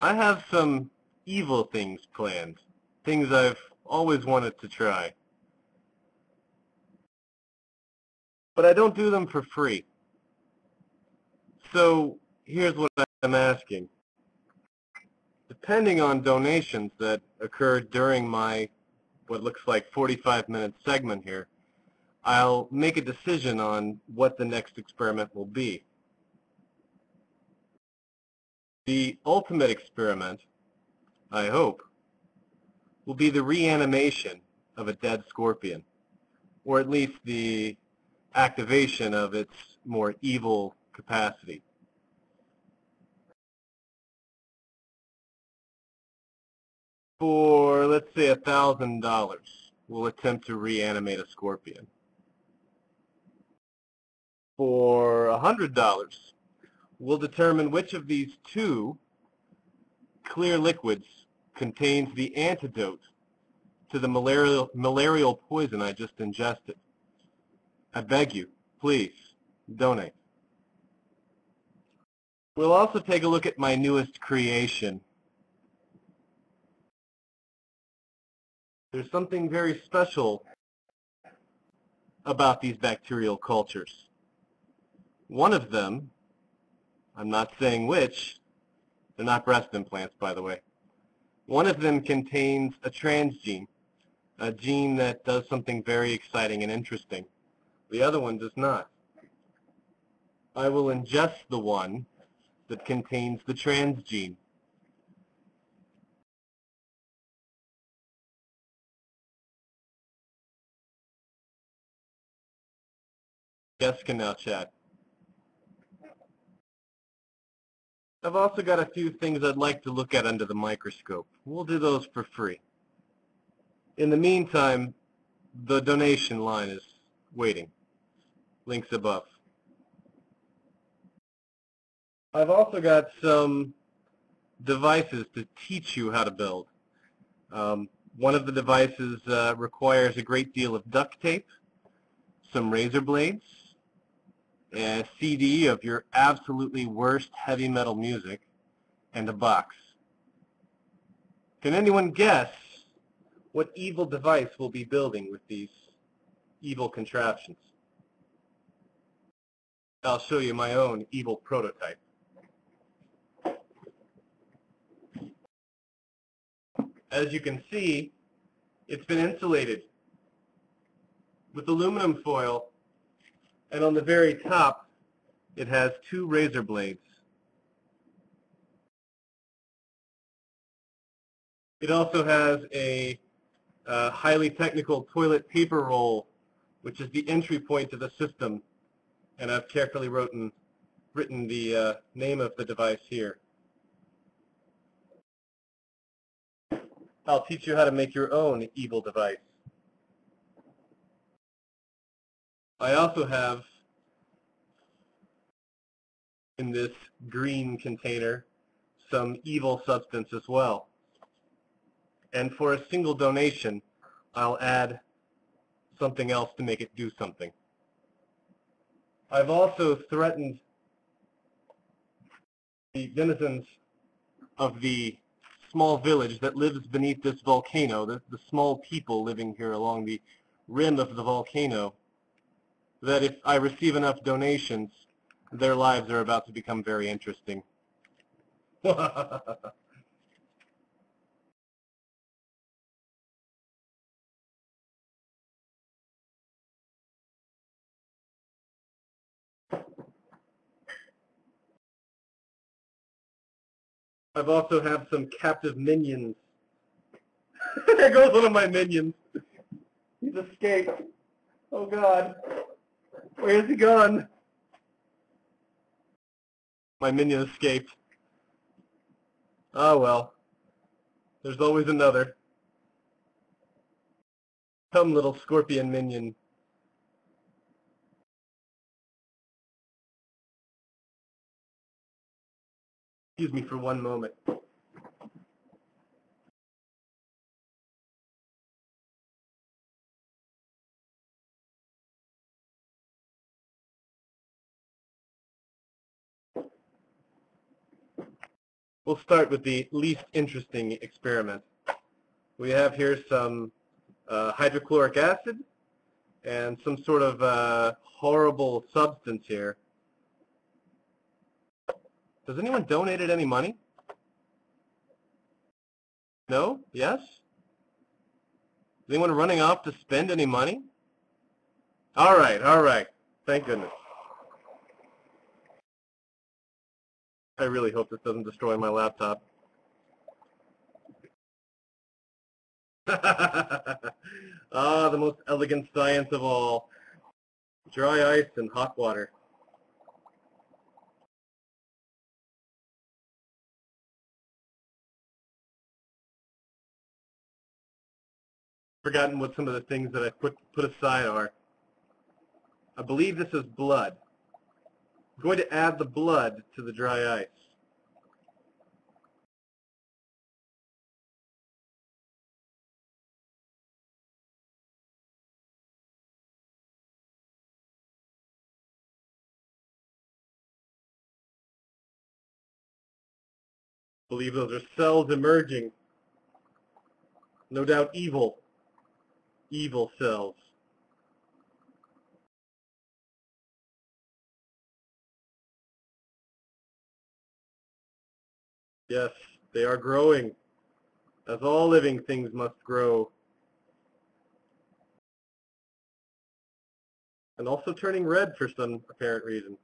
I have some evil things planned, things I've always wanted to try. But I don't do them for free. So here's what I'm asking. Depending on donations that occur during my, what looks like 45-minute segment here, I'll make a decision on what the next experiment will be. The ultimate experiment, I hope, will be the reanimation of a dead scorpion, or at least the activation of its more evil capacity. For, let's say, $1,000, we'll attempt to reanimate a scorpion. For $100, we'll determine which of these two clear liquids contains the antidote to the malarial poison I just ingested. I beg you, please, donate. We'll also take a look at my newest creation. There's something very special about these bacterial cultures. One of them, I'm not saying which, they're not breast implants, by the way. One of them contains a transgene, a gene that does something very exciting and interesting. The other one does not. I will ingest the one that contains the transgene. Guests can now chat. I've also got a few things I'd like to look at under the microscope. We'll do those for free. In the meantime, the donation line is waiting. Links above. I've also got some devices to teach you how to build. One of the devices requires a great deal of duct tape, some razor blades, a CD of your absolutely worst heavy metal music, and a box. Can anyone guess what evil device we'll be building with these evil contraptions? I'll show you my own evil prototype. As you can see, it's been insulated with aluminum foil, and on the very top it has two razor blades. It also has a highly technical toilet paper roll, which is the entry point to the system, and I've carefully written the name of the device here. I'll teach you how to make your own evil device. I also have, in this green container, some evil substance as well. And for a single donation, I'll add something else to make it do something. I've also threatened the denizens of the small village that lives beneath this volcano, the small people living here along the rim of the volcano, that if I receive enough donations, their lives are about to become very interesting. I've also have some captive minions. There goes one of my minions. He's escaped. Oh God. Where's he gone? My minion escaped. Oh well. There's always another. Come, little scorpion minion. Excuse me for one moment. We'll start with the least interesting experiment. We have here some hydrochloric acid and some sort of horrible substance here. Has anyone donated any money? No? Yes? Is anyone running off to spend any money? All right, all right. Thank goodness. I really hope this doesn't destroy my laptop. Ah, the most elegant science of all. Dry ice and hot water. Forgotten what some of the things that I put aside are. I believe this is blood. I'm going to add the blood to the dry ice. I believe those are cells emerging. No doubt evil. Evil cells. Yes, they are growing, as all living things must grow. And also turning red for some apparent reason.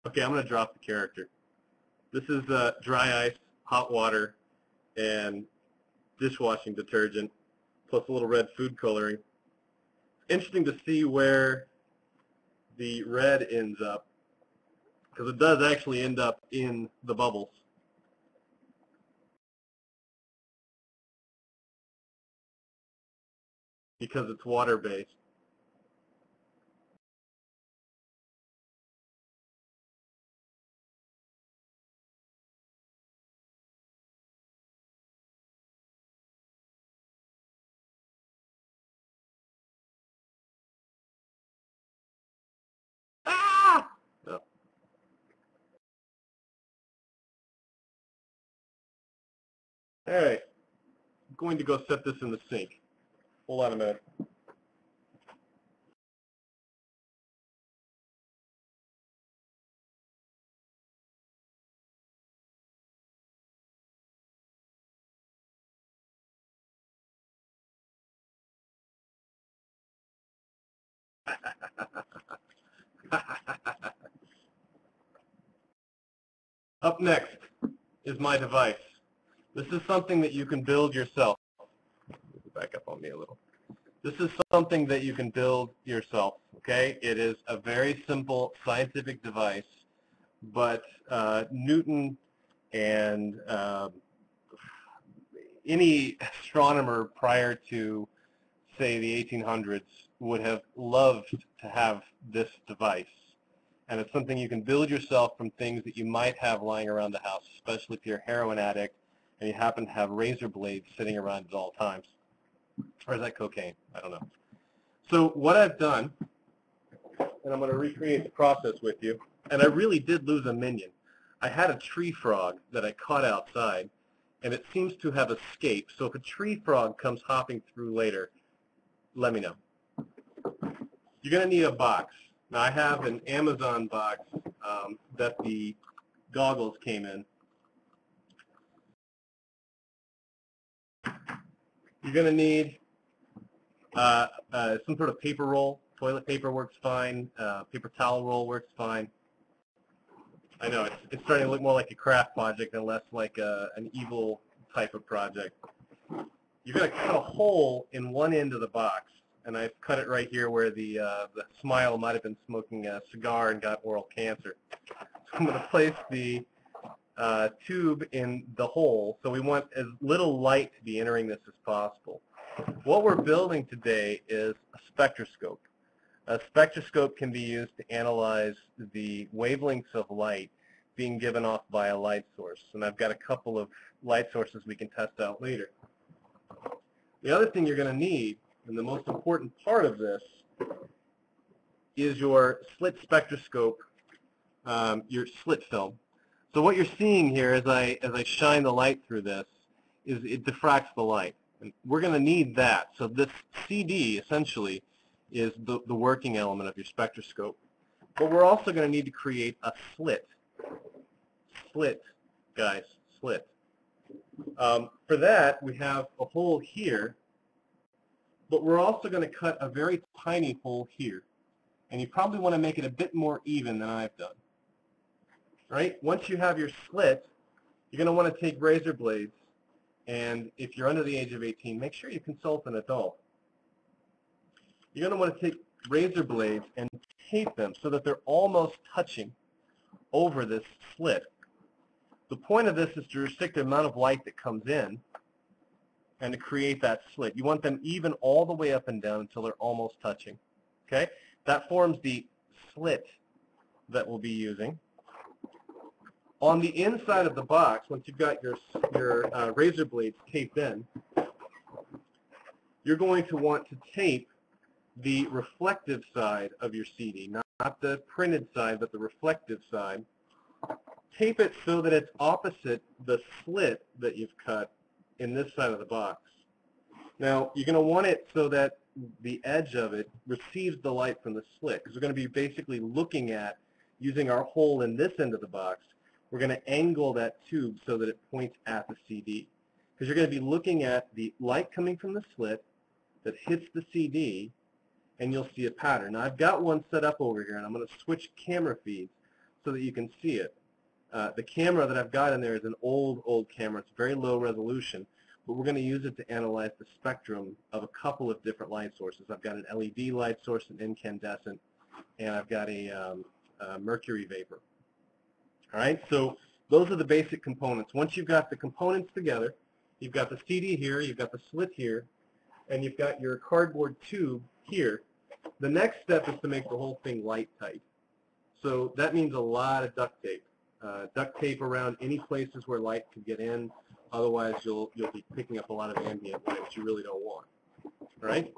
Okay, I'm going to drop the character. This is dry ice, hot water, and dishwashing detergent, plus a little red food coloring. Interesting to see where the red ends up, because it does actually end up in the bubbles. Because it's water-based. Ah! Oh. All right, I'm going to go set this in the sink. Hold on a minute. Up next is my device. This is something that you can build yourself. Back up on me a little. This is something that you can build yourself, okay? It is a very simple scientific device, but Newton and any astronomer prior to, say, the 1800s would have loved to have this device. And it's something you can build yourself from things that you might have lying around the house, especially if you're a heroin addict and you happen to have razor blades sitting around at all times. Or is that cocaine? I don't know. So what I've done, and I'm going to recreate the process with you, and I really did lose a minion. I had a tree frog that I caught outside, and it seems to have escaped. So if a tree frog comes hopping through later, let me know. You're going to need a box. Now I have an Amazon box that the goggles came in. You're going to need some sort of paper roll. Toilet paper works fine. Paper towel roll works fine. I know, it's starting to look more like a craft project and less like an evil type of project. You're going to cut a hole in one end of the box. And I've cut it right here where the smile might have been smoking a cigar and got oral cancer. So I'm going to place the tube in the hole. So we want as little light to be entering this as possible. What we're building today is a spectroscope. A spectroscope can be used to analyze the wavelengths of light being given off by a light source. And I've got a couple of light sources we can test out later. The other thing you're going to need, and the most important part of this, is your slit spectroscope your slit film. So what you're seeing here as I shine the light through this is it diffracts the light. And we're going to need that. So this CD essentially is the working element of your spectroscope. But we're also going to need to create a slit. Slit, guys, slit. For that, we have a hole here, but we're also going to cut a very tiny hole here. And you probably want to make it a bit more even than I've done. Right? Once you have your slit, you're going to want to take razor blades, and if you're under the age of 18, make sure you consult an adult. You're going to want to take razor blades and tape them so that they're almost touching over this slit. The point of this is to restrict the amount of light that comes in and to create that slit. You want them even all the way up and down until they're almost touching. Okay? That forms the slit that we'll be using. On the inside of the box, once you've got your razor blades taped in, you're going to want to tape the reflective side of your CD, not the printed side, but the reflective side. Tape it so that it's opposite the slit that you've cut in this side of the box. Now, you're going to want it so that the edge of it receives the light from the slit, because we're going to be basically looking at, using our hole in this end of the box, we're going to angle that tube so that it points at the CD. Because you're going to be looking at the light coming from the slit that hits the CD, and you'll see a pattern. Now, I've got one set up over here, and I'm going to switch camera feeds so that you can see it. The camera that I've got in there is an old camera. It's very low resolution, but we're going to use it to analyze the spectrum of a couple of different light sources. I've got an LED light source, an incandescent, and I've got a mercury vapor. All right, so those are the basic components. Once you've got the components together, you've got the CD here, you've got the slit here, and you've got your cardboard tube here. The next step is to make the whole thing light tight. So that means a lot of duct tape. Duct tape around any places where light could get in. Otherwise, you'll be picking up a lot of ambient light, which you really don't want. All right?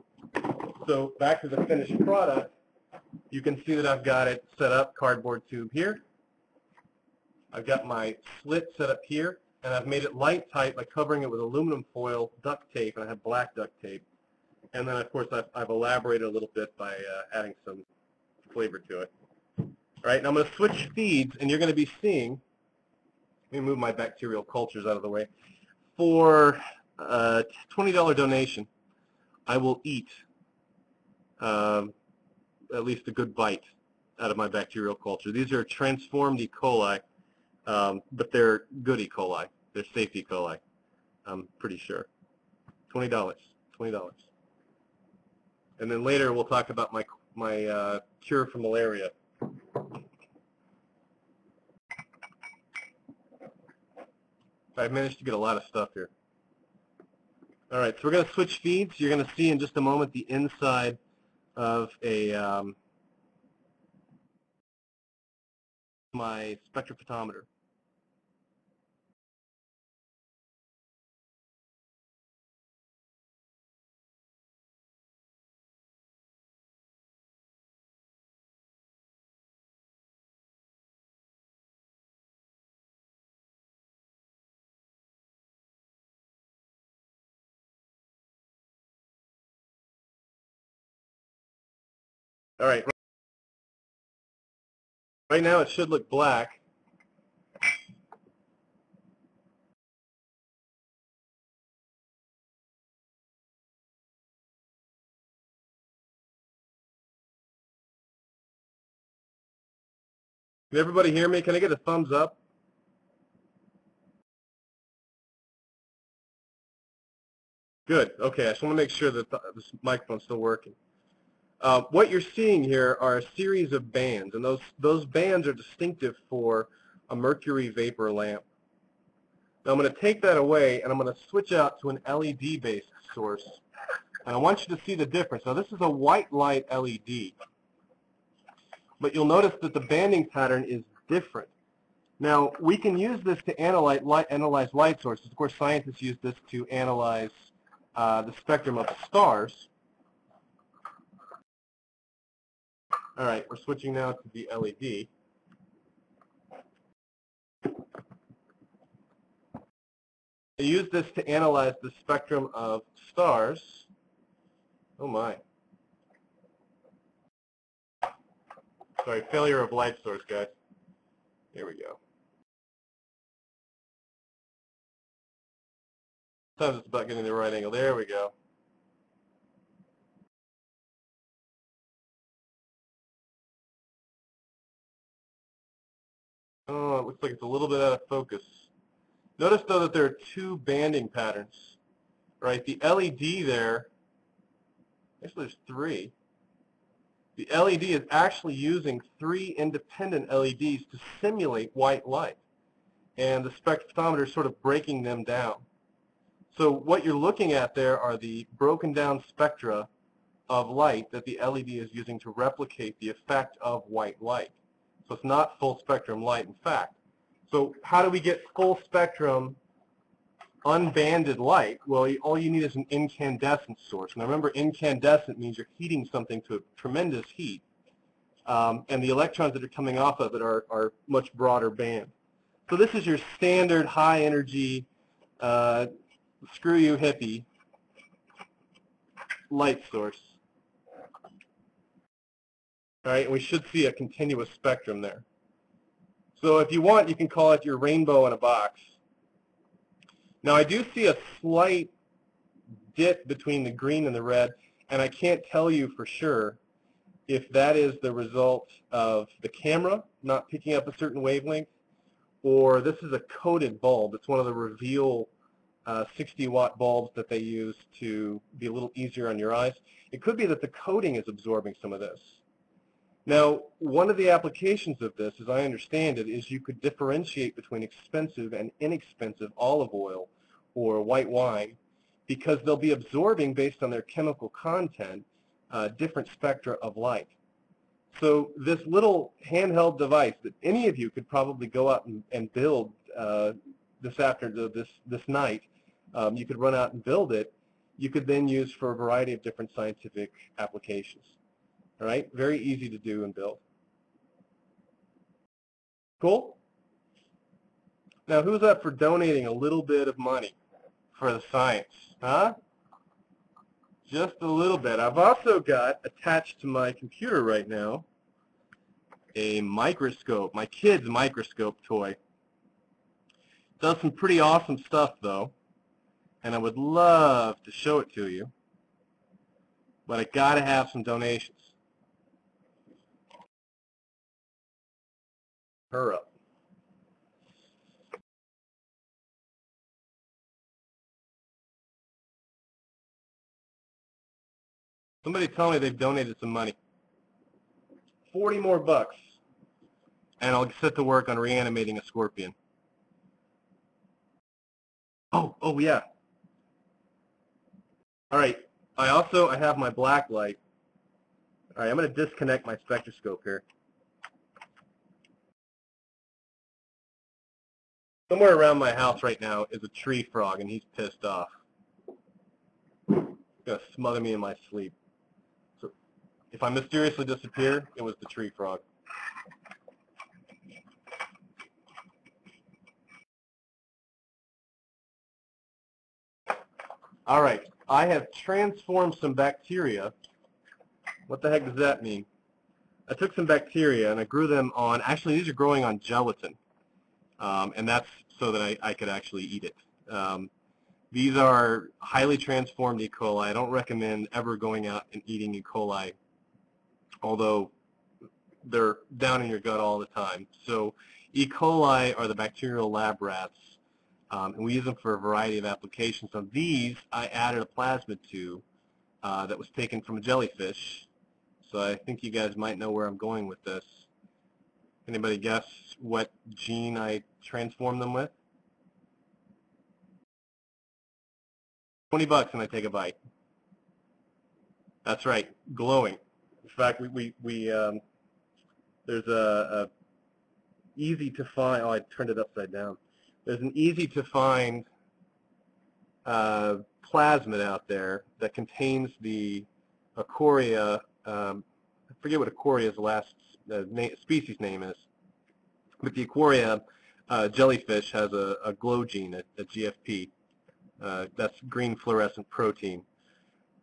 So back to the finished product, you can see that I've got it set up, cardboard tube here. I've got my slit set up here, and I've made it light tight by covering it with aluminum foil duct tape, and I have black duct tape. And then, of course, I've elaborated a little bit by adding some flavor to it. All right, and I'm going to switch feeds, and you're going to be seeing, let me move my bacterial cultures out of the way. For a $20 donation, I will eat at least a good bite out of my bacterial culture. These are transformed E. coli, but they're good E. coli. They're safe E. coli, I'm pretty sure. $20. And then later we'll talk about my cure for malaria. I've managed to get a lot of stuff here. All right, so we're going to switch feeds. You're going to see in just a moment the inside of my spectrophotometer. All right, right now it should look black. Can everybody hear me? Can I get a thumbs up? Good. Okay, I just want to make sure that this microphone's still working. What you're seeing here are a series of bands, and those bands are distinctive for a mercury vapor lamp. Now I'm going to take that away, and I'm going to switch out to an LED-based source, and I want you to see the difference. Now this is a white light LED, but you'll notice that the banding pattern is different. Now we can use this to analyze light sources. Of course, scientists use this to analyze the spectrum of stars. All right, we're switching now to the LED. I use this to analyze the spectrum of stars. Oh my. Sorry, failure of light source, guys. Here we go. Sometimes it's about getting the right angle. There we go. Oh, it looks like it's a little bit out of focus. Notice, though, that there are two banding patterns, right? The LED there, actually there's three. The LED is actually using three independent LEDs to simulate white light, and the spectrophometer is sort of breaking them down. So what you're looking at there are the broken down spectra of light that the LED is using to replicate the effect of white light. So it's not full spectrum light, in fact. So how do we get full spectrum unbanded light? Well, all you need is an incandescent source. Now remember, incandescent means you're heating something to a tremendous heat, and the electrons that are coming off of it are much broader band. So this is your standard high energy, screw you hippie light source. All right, and we should see a continuous spectrum there. So if you want, you can call it your rainbow in a box. Now I do see a slight dip between the green and the red, and I can't tell you for sure if that is the result of the camera not picking up a certain wavelength, or this is a coated bulb. It's one of the Reveal 60-watt bulbs that they use to be a little easier on your eyes. It could be that the coating is absorbing some of this. Now, one of the applications of this, as I understand it, is you could differentiate between expensive and inexpensive olive oil or white wine, because they'll be absorbing, based on their chemical content, different spectra of light. So this little handheld device that any of you could probably go out and build this night, you could run out and build it, you could then use for a variety of different scientific applications. All right, very easy to do and build. Cool? Now, who's up for donating a little bit of money for the science? Huh? Just a little bit. I've also got attached to my computer right now a microscope, my kid's microscope toy. It does some pretty awesome stuff, though, and I would love to show it to you, but I gotta have some donations. Her up. Somebody tell me they've donated some money. 40 more bucks, and I'll set to work on reanimating a scorpion. Oh yeah. All right, I have my black light. All right, I'm going to disconnect my spectroscope here. Somewhere around my house right now is a tree frog, and he's pissed off. He's going to smother me in my sleep. So if I mysteriously disappear, it was the tree frog. All right, I have transformed some bacteria. What the heck does that mean? I took some bacteria and I grew them on, actually these are growing on gelatin. And that's so that I could actually eat it. These are highly transformed E. coli. I don't recommend ever going out and eating E. coli, although they're down in your gut all the time. So E. coli are the bacterial lab rats, and we use them for a variety of applications. On these, I added a plasmid to that was taken from a jellyfish. So I think you guys might know where I'm going with this. Anybody guess what gene I transformed them with? 20 bucks and I take a bite. That's right, glowing. In fact, there's a easy to find, oh, I turned it upside down. There's an easy to find plasmid out there that contains the Acoria, I forget what Acoria's last species name is, but the Acoria jellyfish has a glow gene, a GFP. That's green fluorescent protein.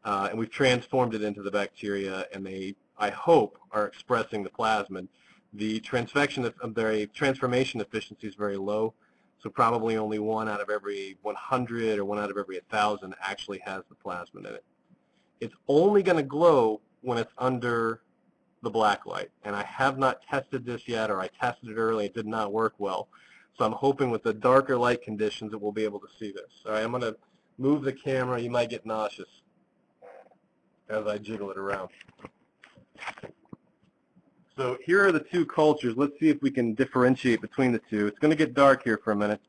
And we've transformed it into the bacteria, and they, I hope, are expressing the plasmid. The transfection of their transformation efficiency is very low, so probably only 1 out of every 100 or 1 out of every 1,000 actually has the plasmid in it. It's only going to glow when it's under the black light, and I have not tested this yet, or I tested it early, it did not work well. So I'm hoping with the darker light conditions that we'll be able to see this. All right, I'm going to move the camera. You might get nauseous as I jiggle it around. So here are the two cultures. Let's see if we can differentiate between the two. It's going to get dark here for a minute.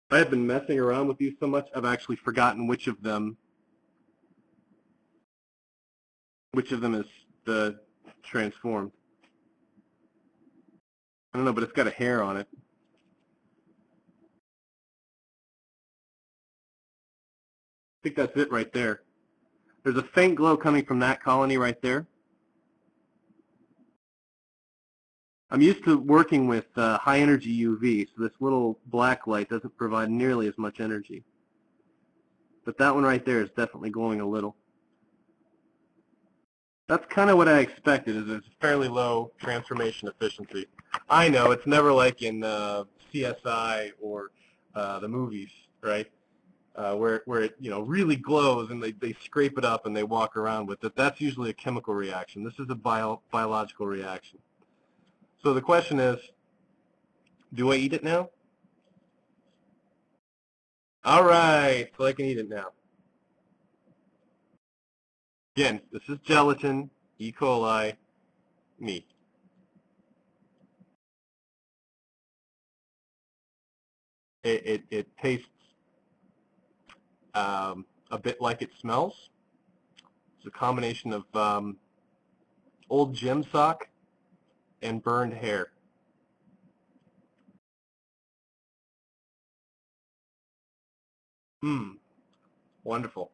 I have been messing around with these so much, I've actually forgotten which of them is the transformed. I don't know, but it's got a hair on it. I think that's it right there. There's a faint glow coming from that colony right there. I'm used to working with high energy UV, so this little black light doesn't provide nearly as much energy. But that one right there is definitely glowing a little. That's kind of what I expected, is it's fairly low transformation efficiency. I know, it's never like in CSI or the movies, right? Where it really glows and they scrape it up and they walk around with it. That's usually a chemical reaction. This is a biological reaction. So the question is, do I eat it now? All right, so I can eat it now. Again, this is gelatin, E. coli, meat. It tastes a bit like it smells. It's a combination of old gym sock and burned hair. Wonderful.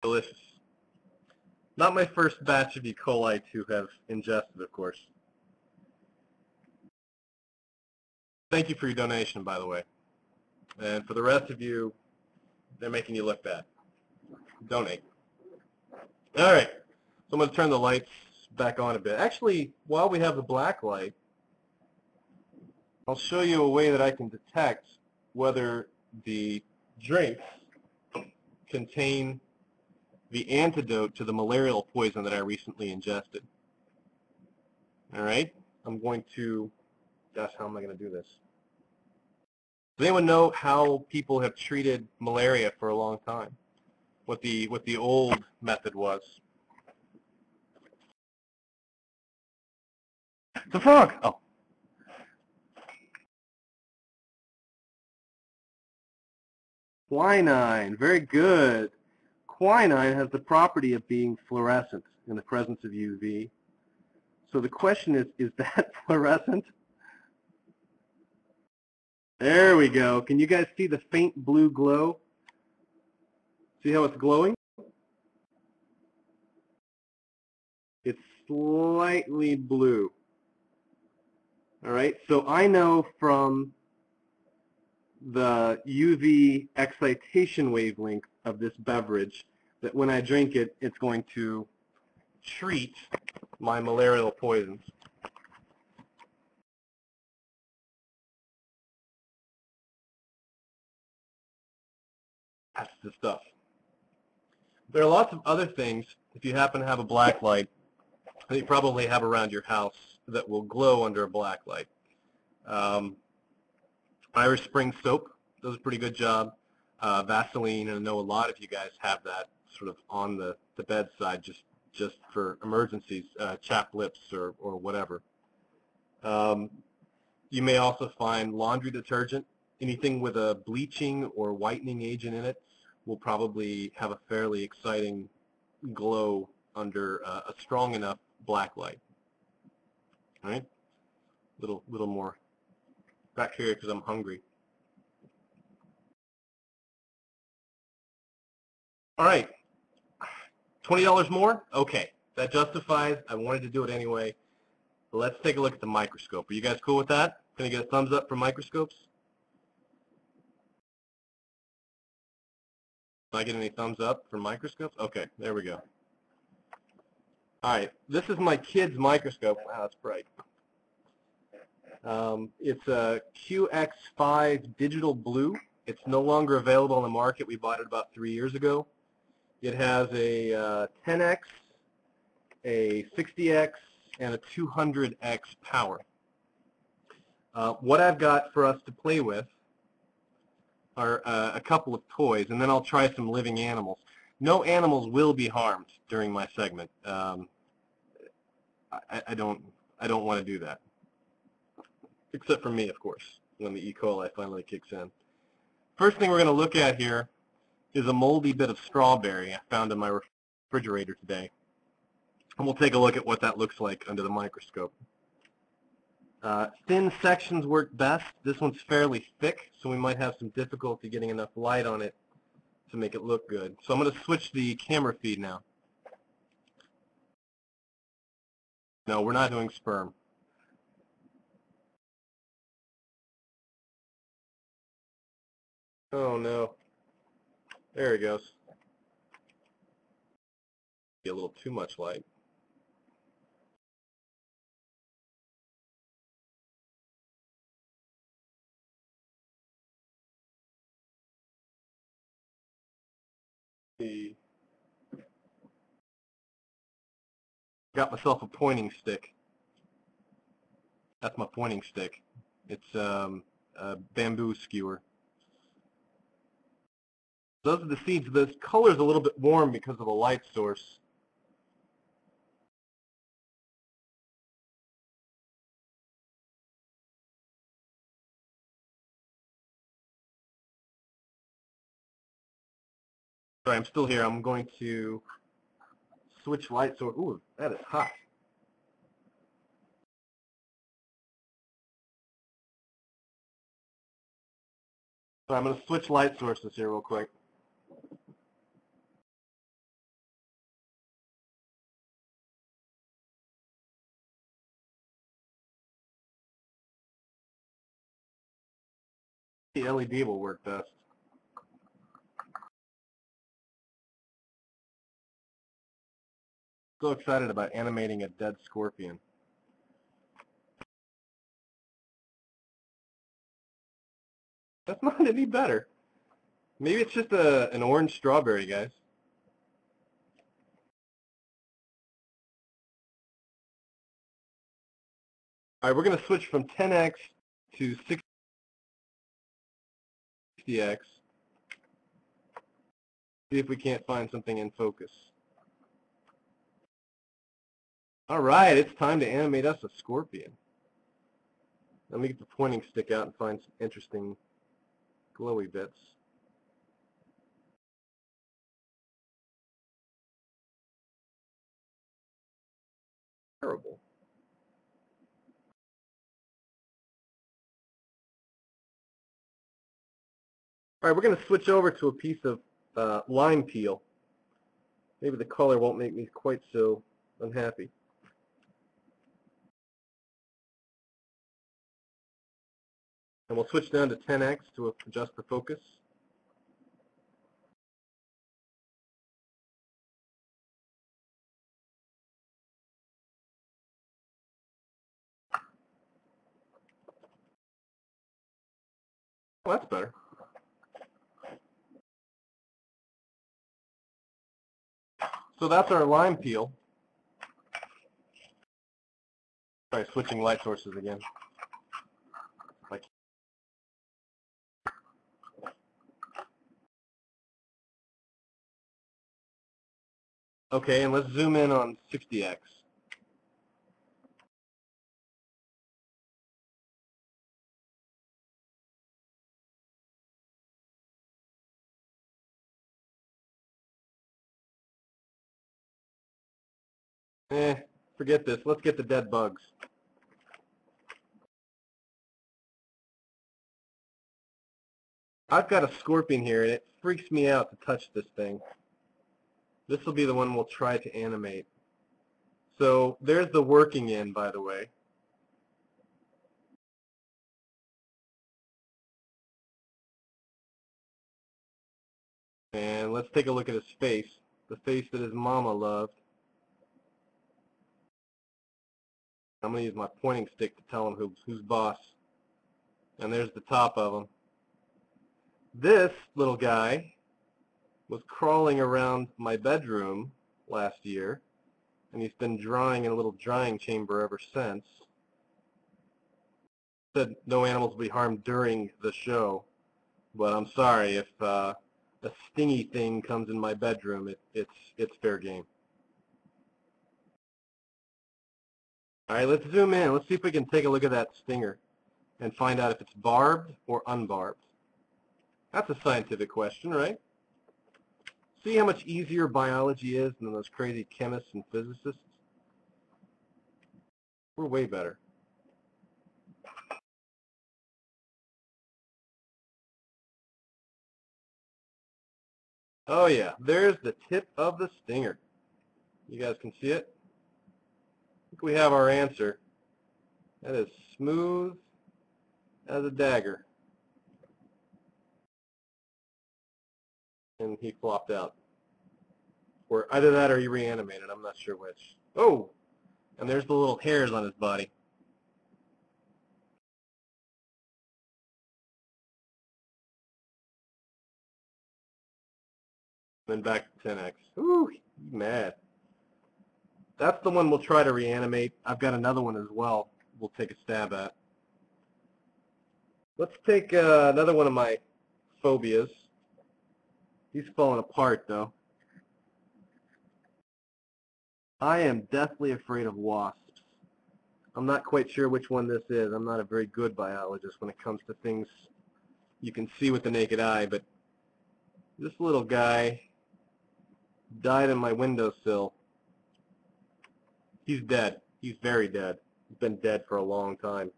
Delicious. Not my first batch of E. coli to have ingested, of course. Thank you for your donation, by the way. And for the rest of you, they're making you look bad. Donate. All right. So I'm going to turn the lights back on a bit. Actually, while we have the black light, I'll show you a way that I can detect whether the drinks contain the antidote to the malarial poison that I recently ingested. All right? I'm going to, gosh, how am I going to do this? Does anyone know how people have treated malaria for a long time? What the old method was? It's a frog. Oh. Quinine. Very good. Quinine has the property of being fluorescent in the presence of UV. So the question is that fluorescent? There we go. Can you guys see the faint blue glow? See how it's glowing? It's slightly blue. All right, so I know from the UV excitation wavelength of this beverage that when I drink it, it's going to treat my malarial poisons. That's the stuff. There are lots of other things, if you happen to have a black light, that you probably have around your house that will glow under a black light. Irish Spring soap does a pretty good job. Vaseline, and I know a lot of you guys have that sort of on the bedside just for emergencies, chapped lips or whatever. You may also find laundry detergent. Anything with a bleaching or whitening agent in it will probably have a fairly exciting glow under a strong enough black light. All right, little more back here because I'm hungry. All right, $20 more? Okay, that justifies. I wanted to do it anyway. Let's take a look at the microscope. Are you guys cool with that? Can I get a thumbs up for microscopes? Can I get any thumbs up for microscopes? Okay, there we go. All right, this is my kid's microscope. Wow, that's bright. It's a QX5 digital blue. It's no longer available on the market. We bought it about 3 years ago. It has a 10x, a 60x, and a 200x power. What I've got for us to play with are a couple of toys, and then I'll try some living animals. No animals will be harmed during my segment. I don't want to do that, except for me, of course, when the E. coli finally kicks in. First thing we're going to look at here is a moldy bit of strawberry I found in my refrigerator today. And we'll take a look at what that looks like under the microscope. Thin sections work best. This one's fairly thick, so we might have some difficulty getting enough light on it to make it look good. So I'm going to switch the camera feed now. No, we're not doing sperm. Oh no. There he goes. Get a little too much light. Got myself a pointing stick. That's my pointing stick. It's a bamboo skewer. Those are the seeds. This color's a little bit warm because of the light source. Sorry, I'm still here. I'm going to switch light source. Ooh, that is hot. So I'm going to switch light sources here real quick. The LED will work best. So excited about animating a dead scorpion. That's not any better. Maybe it's just an orange strawberry, guys. All right, we're going to switch from 10x to 60x. See if we can't find something in focus. All right, it's time to animate us a scorpion. Let me get the pointing stick out and find some interesting glowy bits. Terrible. All right, we're going to switch over to a piece of lime peel. Maybe the color won't make me quite so unhappy. And we'll switch down to 10x to adjust the focus. Oh, that's better. So that's our lime peel. Sorry, switching light sources again. Okay, and let's zoom in on 60x. Forget this. Let's get the dead bugs. I've got a scorpion here, and it freaks me out to touch this thing. This will be the one we'll try to animate. So there's the working end, by the way. And let's take a look at his face, the face that his mama loved. I'm going to use my pointing stick to tell him who's boss. And there's the top of him. This little guy was crawling around my bedroom last year, and he's been drying in a little drying chamber ever since. Said no animals will be harmed during the show, but I'm sorry if a stingy thing comes in my bedroom, it's fair game. All right, let's zoom in. Let's see if we can take a look at that stinger and find out if it's barbed or unbarbed. That's a scientific question, right? See how much easier biology is than those crazy chemists and physicists? We're way better. Oh yeah, there's the tip of the stinger. You guys can see it? I think we have our answer. That is smooth as a dagger. And he flopped out. Or either that or he reanimated, I'm not sure which. Oh! And there's the little hairs on his body. Then back to 10x. Ooh, he's mad. That's the one we'll try to reanimate. I've got another one as well we'll take a stab at. Let's take another one of my phobias. He's falling apart, though. I am deathly afraid of wasps. I'm not quite sure which one this is. I'm not a very good biologist when it comes to things you can see with the naked eye, but this little guy died on my windowsill. He's dead. He's very dead. He's been dead for a long time.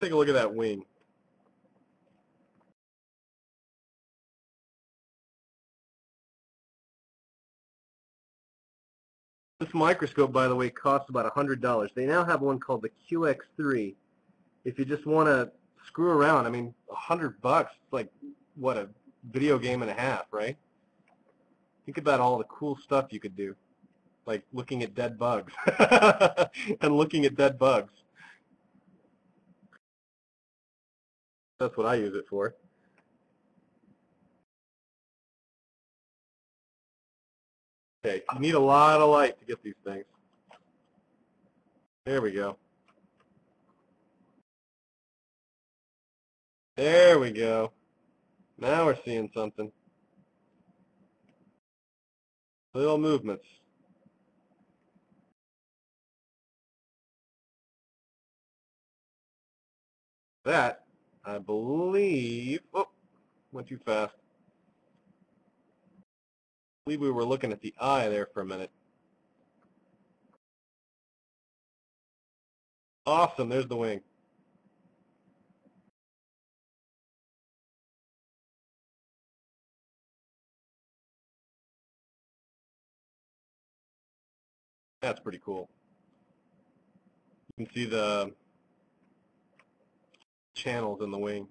Take a look at that wing. This microscope, by the way, costs about $100. They now have one called the QX3. If you just want to screw around, I mean, $100. It's like, what, a video game and a half, right? Think about all the cool stuff you could do, like looking at dead bugs and looking at dead bugs. That's what I use it for. Okay, you need a lot of light to get these things. There we go. There we go. Now we're seeing something. Little movements. That, I believe, oh, went too fast. I believe we were looking at the eye there for a minute. Awesome, there's the wing. That's pretty cool. You can see the channels in the wing.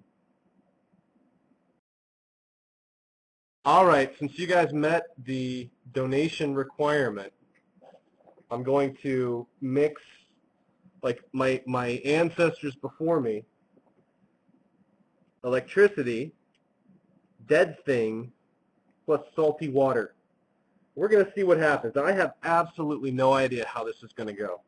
All right, since you guys met the donation requirement, I'm going to mix, like my ancestors before me, electricity, dead thing, plus salty water. We're going to see what happens. I have absolutely no idea how this is going to go.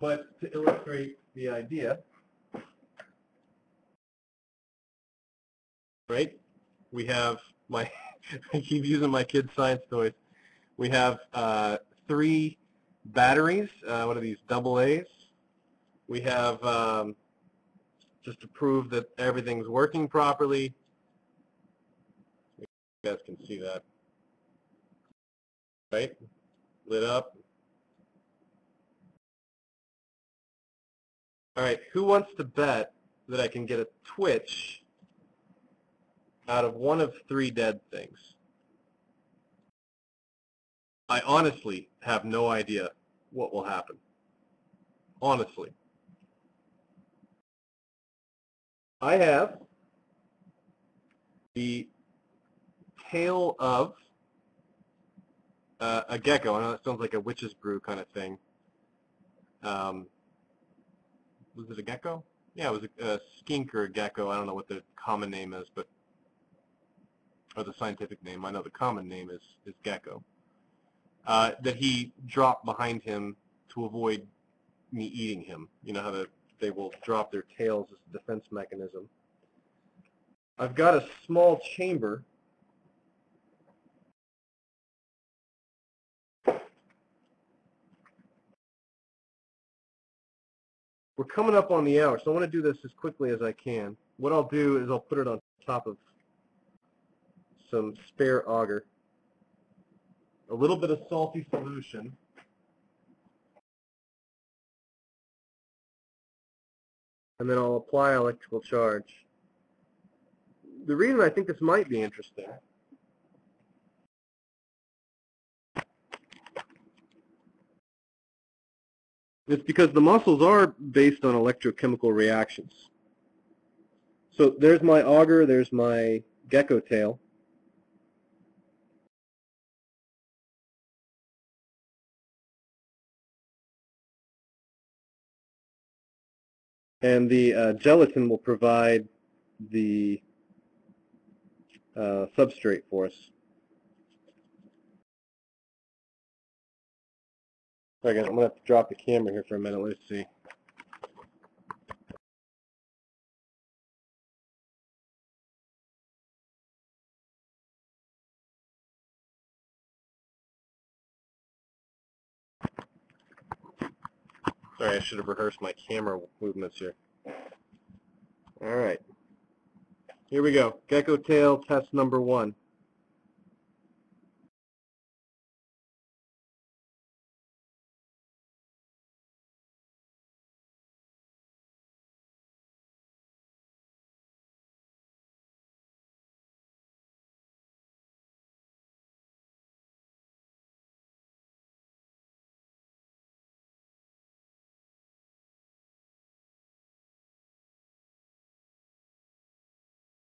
But to illustrate the idea, right, we have my, I keep using my kids' science toys. We have 3 batteries, what are these, AA's? We have, just to prove that everything's working properly, you guys can see that. Right? Lit up. All right, who wants to bet that I can get a twitch out of one of three dead things? I honestly have no idea what will happen. Honestly. I have the tail of a gecko. I know that sounds like a witch's brew kind of thing. Was it a gecko? Yeah, it was a skink or a gecko. I don't know what the common name is, but or the scientific name. I know the common name is gecko. That he dropped behind him to avoid me eating him. You know how they will drop their tails as a defense mechanism. I've got a small chamber. We're coming up on the hour, so I want to do this as quickly as I can. What I'll do is I'll put it on top of some spare agar, a little bit of salty solution, and then I'll apply electrical charge. The reason I think this might be interesting is because the muscles are based on electrochemical reactions. So there's my auger, there's my gecko tail. And the gelatin will provide the substrate for us. Sorry guys, I'm going to have to drop the camera here for a minute. Let's see. Sorry, I should have rehearsed my camera movements here. All right. Here we go. Gecko tail test number 1.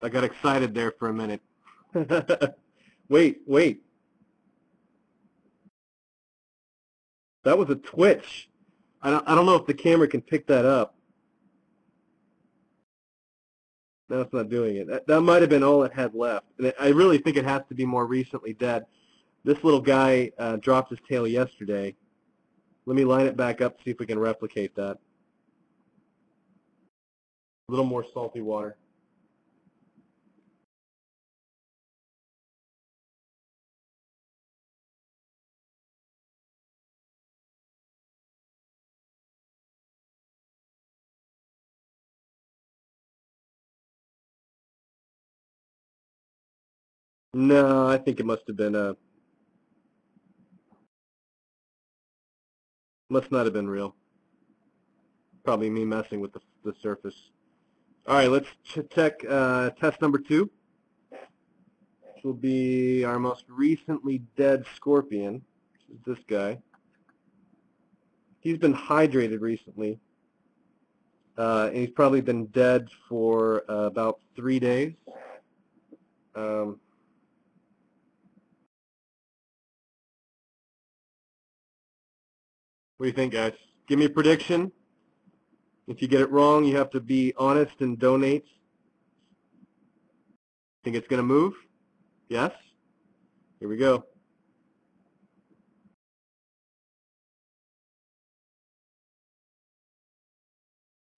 I got excited there for a minute. Wait. That was a twitch. I don't know if the camera can pick that up. No, it's not doing it. That might have been all it had left. And I really think it has to be more recently dead. This little guy dropped his tail yesterday. Let me line it back up, see if we can replicate that. A little more salty water. No, I think it must have been must not have been real. Probably me messing with the surface. All right, let's check test number 2. Which will be our most recently dead scorpion. This is this guy. He's been hydrated recently. And he's probably been dead for about 3 days. What do you think, guys? Give me a prediction. If you get it wrong, you have to be honest and donate. Think it's going to move? Yes? Here we go.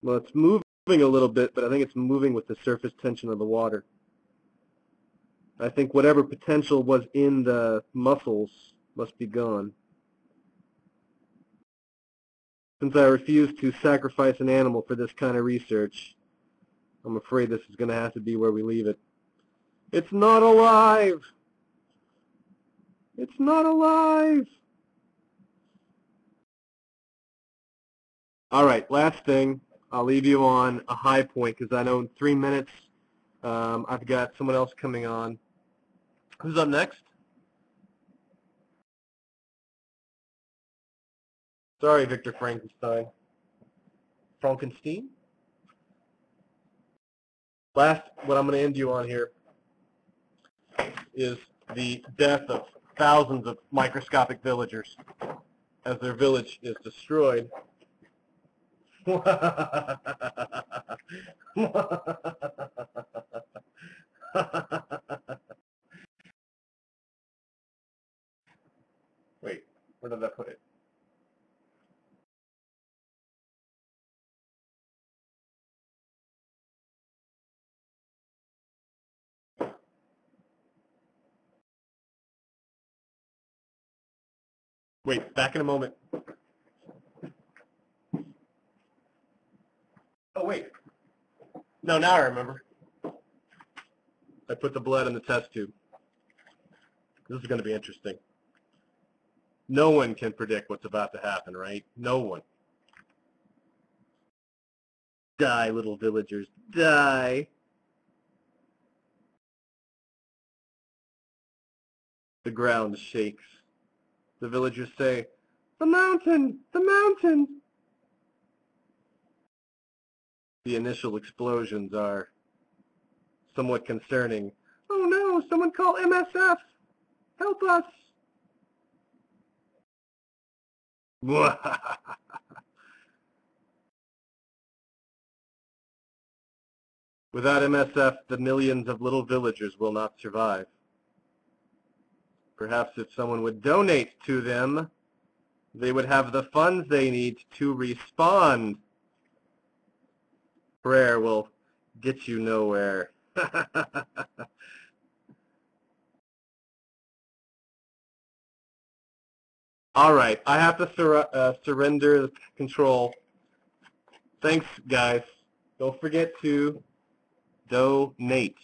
Well, it's moving a little bit, but I think it's moving with the surface tension of the water. I think whatever potential was in the muscles must be gone. Since I refuse to sacrifice an animal for this kind of research, I'm afraid this is going to have to be where we leave it. It's not alive! It's not alive. All right, last thing. I'll leave you on a high point because I know in 3 minutes I've got someone else coming on. Who's up next? Sorry, Victor Frankenstein. Frankenstein? Last, what I'm going to end you on here is the death of thousands of microscopic villagers as their village is destroyed. Wait, where did I put it? Wait, back in a moment. Oh, wait. No, now I remember. I put the blood in the test tube. This is going to be interesting. No one can predict what's about to happen, right? No one. Die, little villagers. Die. The ground shakes. The villagers say, "The mountain! The mountain!" The initial explosions are somewhat concerning. "Oh no, someone call MSF! Help us!" Without MSF, the millions of little villagers will not survive. Perhaps if someone would donate to them, they would have the funds they need to respond. Prayer will get you nowhere. All right, I have to surrender control. Thanks, guys. Don't forget to donate.